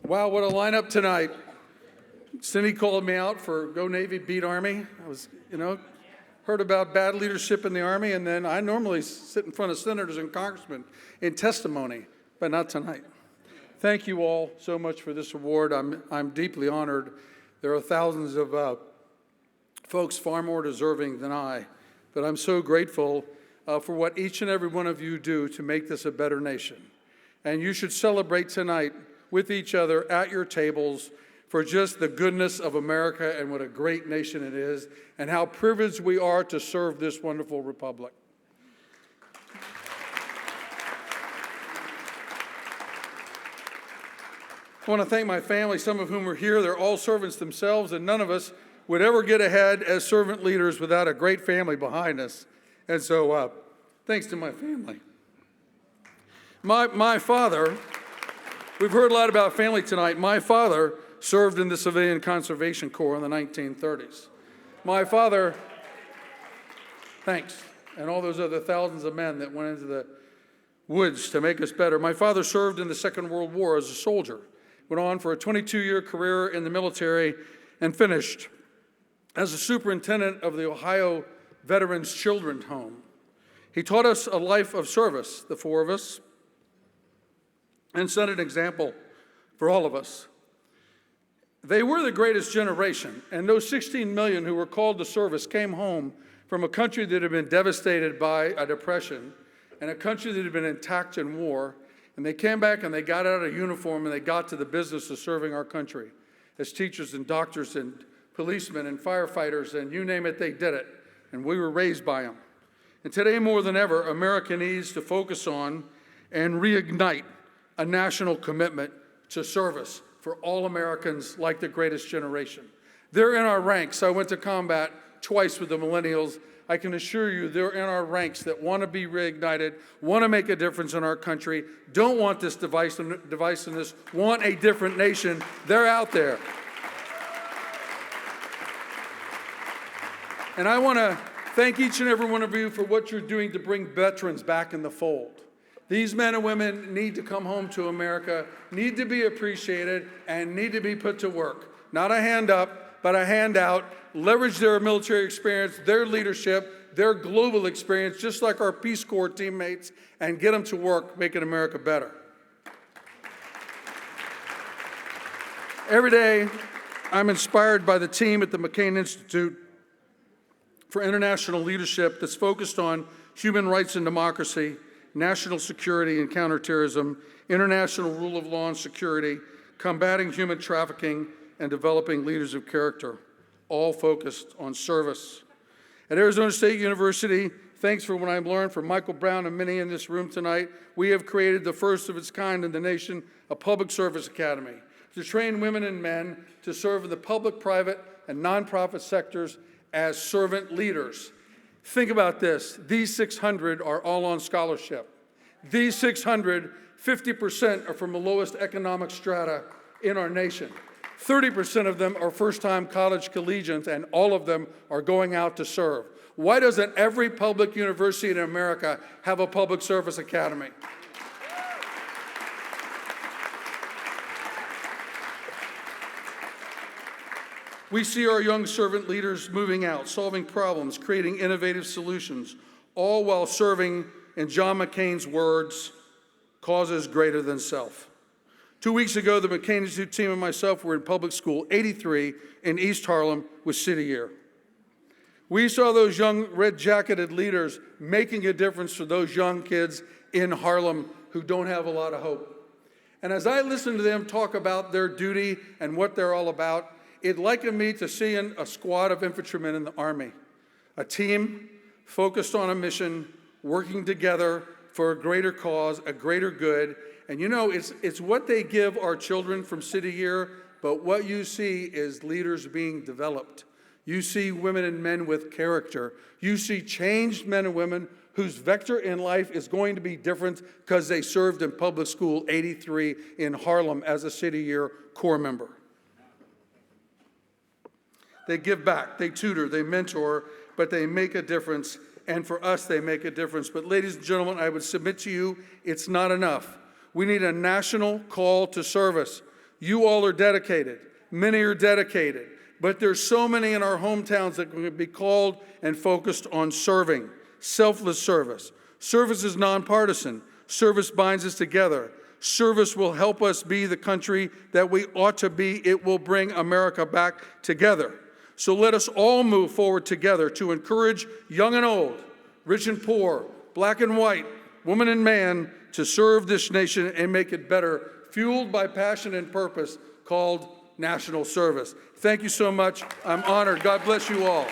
Wow, what a lineup tonight. Cindy called me out for Go Navy, Beat Army. I was, heard about bad leadership in the Army, and then I normally sit in front of senators and congressmen in testimony, but not tonight. Thank you all so much for this award. I'm deeply honored. There are thousands of folks far more deserving than I, but I'm so grateful for what each and every one of you do to make this a better nation. And you should celebrate tonight with each other at your tables for just the goodness of America and what a great nation it is, and how privileged we are to serve this wonderful republic. I want to thank my family, some of whom are here. They're all servants themselves, and none of us would ever get ahead as servant leaders without a great family behind us. And so, thanks to my family. My father, we've heard a lot about family tonight. My father served in the Civilian Conservation Corps in the 1930s. My father, thanks, and all those other thousands of men that went into the woods to make us better. My father served in the Second World War as a soldier, went on for a 22-year career in the military, and finished as a superintendent of the Ohio Veterans Children's Home. He taught us a life of service, the four of us, and set an example for all of us. They were the greatest generation, and those 16 million who were called to service came home from a country that had been devastated by a depression and a country that had been attacked in war, and they came back and they got out of uniform and they got to the business of serving our country as teachers and doctors and policemen and firefighters, and you name it, they did it, and we were raised by them. And today more than ever, America needs to focus on and reignite a national commitment to service for all Americans like the greatest generation. They're in our ranks. I went to combat twice with the millennials. I can assure you they're in our ranks that want to be reignited, want to make a difference in our country, don't want this divisiveness, want a different nation. They're out there. And I want to thank each and every one of you for what you're doing to bring veterans back in the fold. These men and women need to come home to America, need to be appreciated, and need to be put to work. Not a hand up, but a hand out. Leverage their military experience, their leadership, their global experience, just like our Peace Corps teammates, and get them to work making America better. Every day, I'm inspired by the team at the McCain Institute for International Leadership that's focused on human rights and democracy, national security and counterterrorism, international rule of law and security, combating human trafficking, and developing leaders of character, all focused on service. At Arizona State University, thanks for what I've learned from Michael Brown and many in this room tonight, we have created the first of its kind in the nation, a public service academy, to train women and men to serve in the public, private, and nonprofit sectors as servant leaders. Think about this. These 600 are all on scholarship. These 600, 50% are from the lowest economic strata in our nation. 30% of them are first-time college collegians, and all of them are going out to serve. Why doesn't every public university in America have a public service academy? We see our young servant leaders moving out, solving problems, creating innovative solutions, all while serving, in John McCain's words, causes greater than self. 2 weeks ago, the McCain Institute team and myself were in public school 83 in East Harlem with City Year. We saw those young red-jacketed leaders making a difference for those young kids in Harlem who don't have a lot of hope. And as I listened to them talk about their duty and what they're all about, it likened me to seeing a squad of infantrymen in the Army, a team focused on a mission, working together for a greater cause, a greater good. And it's what they give our children from City Year, but what you see is leaders being developed. You see women and men with character. You see changed men and women whose vector in life is going to be different because they served in public school 83 in Harlem as a City Year Corps member. They give back, they tutor, they mentor, but they make a difference. And for us, they make a difference. But ladies and gentlemen, I would submit to you, it's not enough. We need a national call to service. You all are dedicated. Many are dedicated. But there's so many in our hometowns that can be called and focused on serving. Selfless service. Service is nonpartisan. Service binds us together. Service will help us be the country that we ought to be. It will bring America back together. So let us all move forward together to encourage young and old, rich and poor, black and white, woman and man, to serve this nation and make it better, fueled by passion and purpose called national service. Thank you so much. I'm honored. God bless you all.